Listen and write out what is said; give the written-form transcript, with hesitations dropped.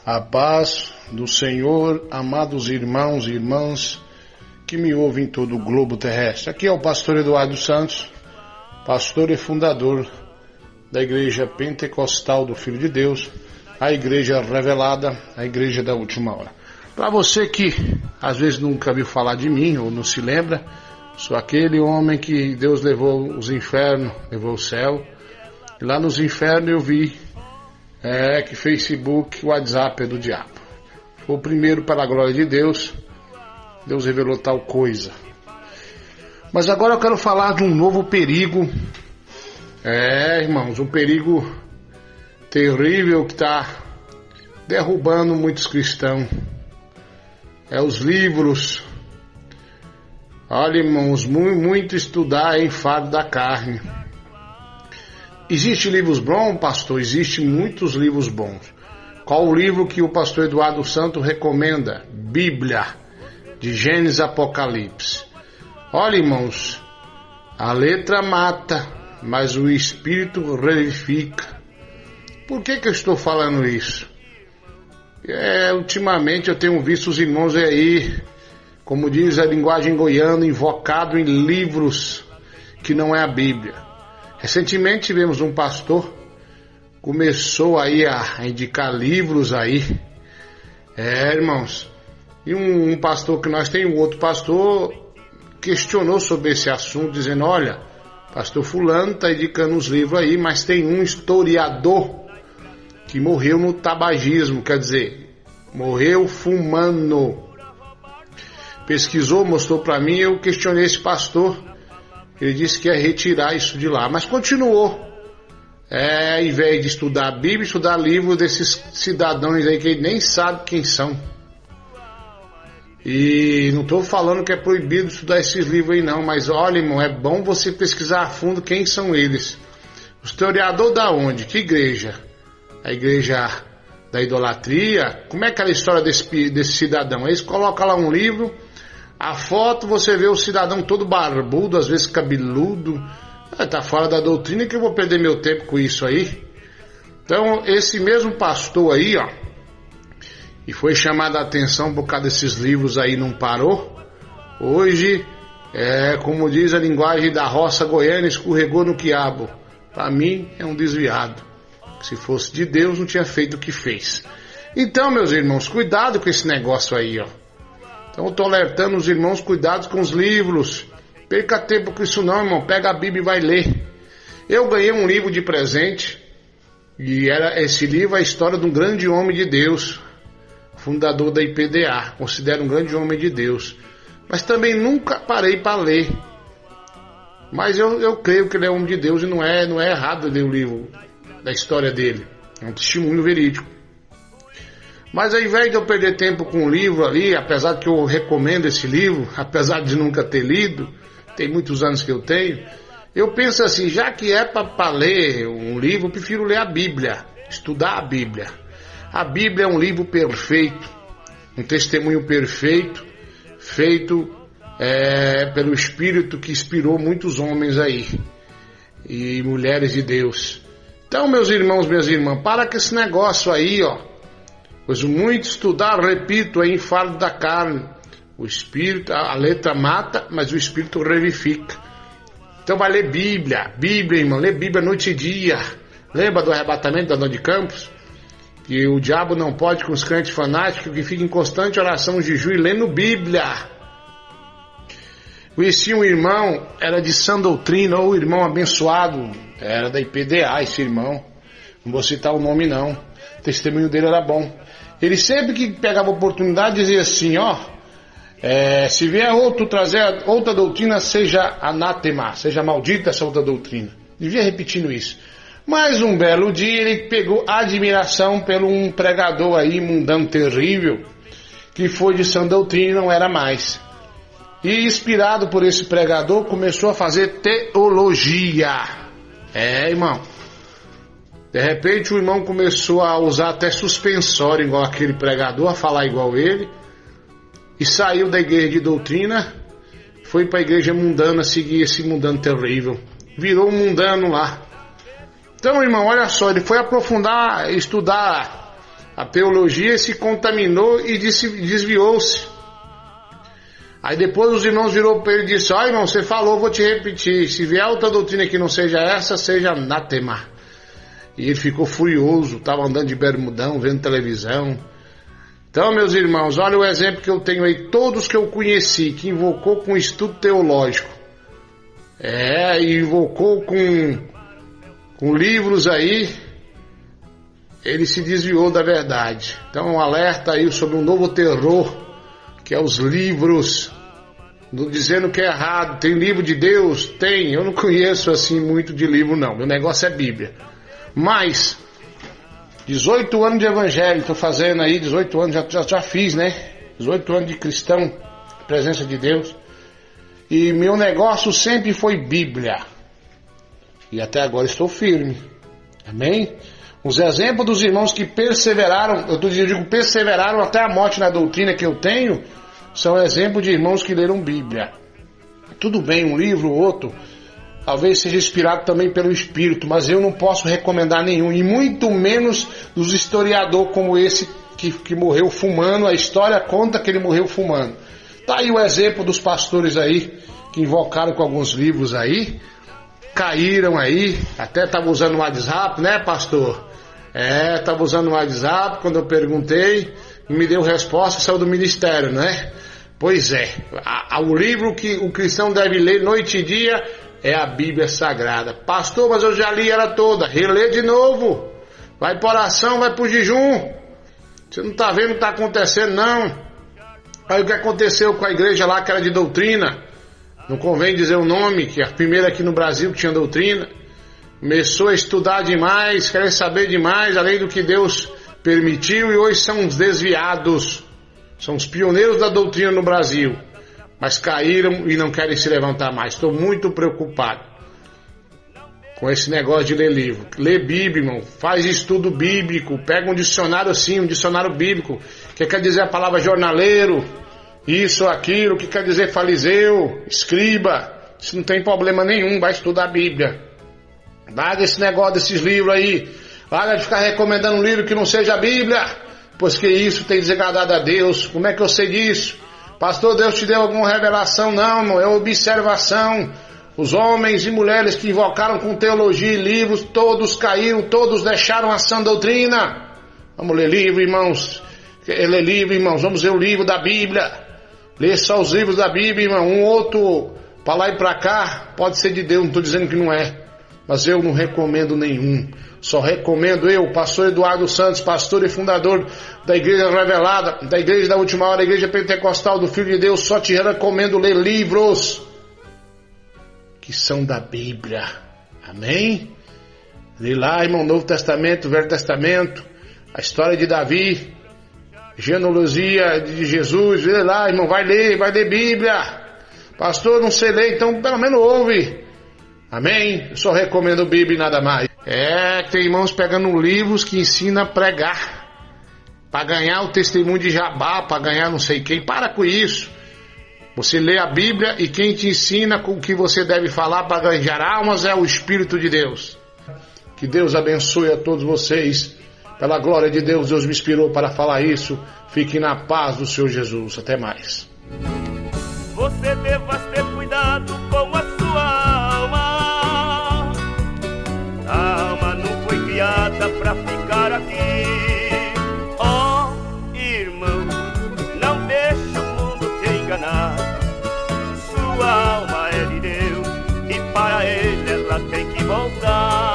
A paz do Senhor, amados irmãos e irmãs que me ouvem em todo o globo terrestre. Aqui é o pastor Eduardo Santos, pastor e fundador da Igreja Pentecostal do Filho de Deus, a Igreja Revelada, a Igreja da Última Hora. Para você que às vezes nunca viu falar de mim ou não se lembra, sou aquele homem que Deus levou os infernos, levou o céu. E lá nos infernos eu vi que Facebook, WhatsApp é do diabo. Foi o primeiro, para a glória de Deus. Deus revelou tal coisa. Mas agora eu quero falar de um novo perigo. Irmãos, um perigo terrível que está derrubando muitos cristãos. Os livros. Olha, irmãos, muito estudar em fardo da carne. Existem livros bons, pastor? Existem muitos livros bons. Qual o livro que o pastor Eduardo Santos recomenda? Bíblia, de Gênesis Apocalipse. Olha, irmãos, a letra mata, mas o Espírito revivifica. Por que eu estou falando isso? Ultimamente eu tenho visto os irmãos aí, como diz a linguagem goiana, invocado em livros que não é a Bíblia. Recentemente tivemos um pastor, começou aí a indicar livros aí, irmãos, e um pastor que nós temos, outro pastor, questionou sobre esse assunto, dizendo, olha, pastor fulano está indicando os livros aí, mas tem um historiador que morreu no tabagismo, quer dizer, morreu fumando. Pesquisou, mostrou para mim, eu questionei esse pastor. Ele disse que ia retirar isso de lá, mas continuou. Ao invés de estudar a Bíblia, estudar livros desses cidadãos aí que ele nem sabe quem são. E não estou falando que é proibido estudar esses livros aí não, mas olha, irmão, é bom você pesquisar a fundo quem são eles. O historiador da onde? Que igreja? A igreja da idolatria? Como é aquela história desse cidadão? Eles colocam lá um livro. A foto você vê o cidadão todo barbudo, às vezes cabeludo. Tá fora da doutrina, que eu vou perder meu tempo com isso aí. Então esse mesmo pastor aí, e foi chamado a atenção por causa desses livros aí, não parou. Hoje, como diz a linguagem da roça goiana, escorregou no quiabo. Para mim é um desviado. Se fosse de Deus não tinha feito o que fez. Então, meus irmãos, cuidado com esse negócio aí, Então eu estou alertando os irmãos, cuidado com os livros. Perca tempo com isso não, irmão. Pega a Bíblia e vai ler. Eu ganhei um livro de presente. E era esse livro a história de um grande homem de Deus. Fundador da IPDA. Considero um grande homem de Deus. Mas também nunca parei para ler. Mas eu creio que ele é homem de Deus e não é errado ler o livro da história dele. É um testemunho verídico. Mas ao invés de eu perder tempo com o livro ali, apesar que eu recomendo esse livro, apesar de nunca ter lido, tem muitos anos que eu tenho, eu penso assim, já que é para ler um livro, eu prefiro ler a Bíblia, estudar a Bíblia. A Bíblia é um livro perfeito, um testemunho perfeito, feito pelo Espírito que inspirou muitos homens aí, e mulheres de Deus. Então, meus irmãos, minhas irmãs, para com esse negócio aí, pois muito estudar, repito, é em fardo da carne. O Espírito, a letra mata, mas o Espírito revivifica. Então vai ler Bíblia, irmão, lê Bíblia noite e dia. Lembra do arrebatamento da Dona de Campos? Que o diabo não pode com os crentes fanáticos que ficam em constante oração, jejum e lendo Bíblia. Conheci um irmão, era de sã doutrina, ou irmão abençoado, era da IPDA esse irmão. Não vou citar o nome não. O testemunho dele era bom. Ele sempre que pegava oportunidade dizia assim, se vier outro trazer outra doutrina, seja anátema, seja maldita essa outra doutrina. Devia repetindo isso. Mas um belo dia ele pegou admiração pelo um pregador aí, mundano terrível, que foi de sã doutrina e não era mais. E inspirado por esse pregador, começou a fazer teologia. Irmão. De repente o irmão começou a usar até suspensório igual aquele pregador, a falar igual ele, e saiu da igreja de doutrina, foi para a igreja mundana seguir esse mundano terrível, virou um mundano lá. Então, irmão, olha só, ele foi aprofundar, estudar a teologia, se contaminou e desviou-se. Aí depois os irmãos virou para ele e disse: ó, irmão, você falou, vou te repetir, se vier outra doutrina que não seja essa, seja anátema. E ele ficou furioso, estava andando de bermudão, vendo televisão. Então, meus irmãos, olha o exemplo que eu tenho aí, todos que eu conheci, que invocou com estudo teológico, invocou com livros aí, ele se desviou da verdade. Então, um alerta aí sobre um novo terror, que é os livros, dizendo que é errado. Tem livro de Deus? Tem, eu não conheço assim muito de livro não, meu negócio é Bíblia. Mas 18 anos de evangelho, estou fazendo aí, 18 anos, já fiz, né? 18 anos de cristão, presença de Deus. E meu negócio sempre foi Bíblia. E até agora estou firme. Amém? Os exemplos dos irmãos que perseveraram, eu digo perseveraram até a morte na doutrina que eu tenho, são exemplos de irmãos que leram Bíblia. Tudo bem, um livro ou outro, talvez seja inspirado também pelo Espírito, mas eu não posso recomendar nenhum, e muito menos dos historiadores como esse que morreu fumando. A história conta que ele morreu fumando. Tá aí o exemplo dos pastores aí, que invocaram com alguns livros aí, caíram aí, até estava usando o WhatsApp, né, pastor? Estava usando o WhatsApp, quando eu perguntei, me deu resposta, saiu do ministério, né? Pois é, o livro que o cristão deve ler noite e dia é a Bíblia Sagrada. Pastor, mas eu já li ela toda. Relê de novo. Vai para oração, vai para o jejum. Você não está vendo o que está acontecendo, não. Aí o que aconteceu com a igreja lá que era de doutrina, não convém dizer o nome, que é a primeira aqui no Brasil que tinha doutrina, começou a estudar demais, querer saber demais, além do que Deus permitiu, e hoje são os desviados. São os pioneiros da doutrina no Brasil. Mas caíram e não querem se levantar mais. Estou muito preocupado com esse negócio de ler livro. Lê Bíblia, irmão. Faz estudo bíblico. Pega um dicionário assim, um dicionário bíblico. Que quer dizer a palavra jornaleiro. Isso, aquilo. Que quer dizer fariseu, escriba. Isso não tem problema nenhum. Vai estudar a Bíblia. Larga esse negócio desses livros aí. Larga de ficar recomendando um livro que não seja a Bíblia. Pois que isso tem desagradado a Deus. Como é que eu sei disso? Pastor, Deus te deu alguma revelação? Não, irmão, é observação. Os homens e mulheres que invocaram com teologia e livros, todos caíram, todos deixaram a sã doutrina. Vamos ler livro, irmãos. Ler livro, irmãos. Vamos ler o livro da Bíblia. Ler só os livros da Bíblia, irmão. Um outro, para lá e para cá, pode ser de Deus, não estou dizendo que não é. Mas eu não recomendo nenhum. Só recomendo eu, pastor Eduardo Santos, pastor e fundador da Igreja Revelada, da Igreja da Última Hora, da Igreja Pentecostal do Filho de Deus. Só te recomendo ler livros que são da Bíblia. Amém? Lê lá, irmão, Novo Testamento, Velho Testamento, a história de Davi, genealogia de Jesus. Lê lá, irmão, vai ler Bíblia. Pastor, não sei ler, então pelo menos ouve. Amém? Eu só recomendo Bíblia e nada mais. Tem irmãos pegando livros que ensinam a pregar, para ganhar o testemunho de Jabá, para ganhar não sei quem. Para com isso. Você lê a Bíblia e quem te ensina o que você deve falar para ganhar almas é o Espírito de Deus. Que Deus abençoe a todos vocês. Pela glória de Deus, Deus me inspirou para falar isso. Fique na paz do Senhor Jesus. Até mais. Você deva ter cuidado com a sua alma. A alma não foi criada para ficar aqui. Ó, irmão, não deixe o mundo te enganar. Sua alma é de Deus e para ele ela tem que voltar.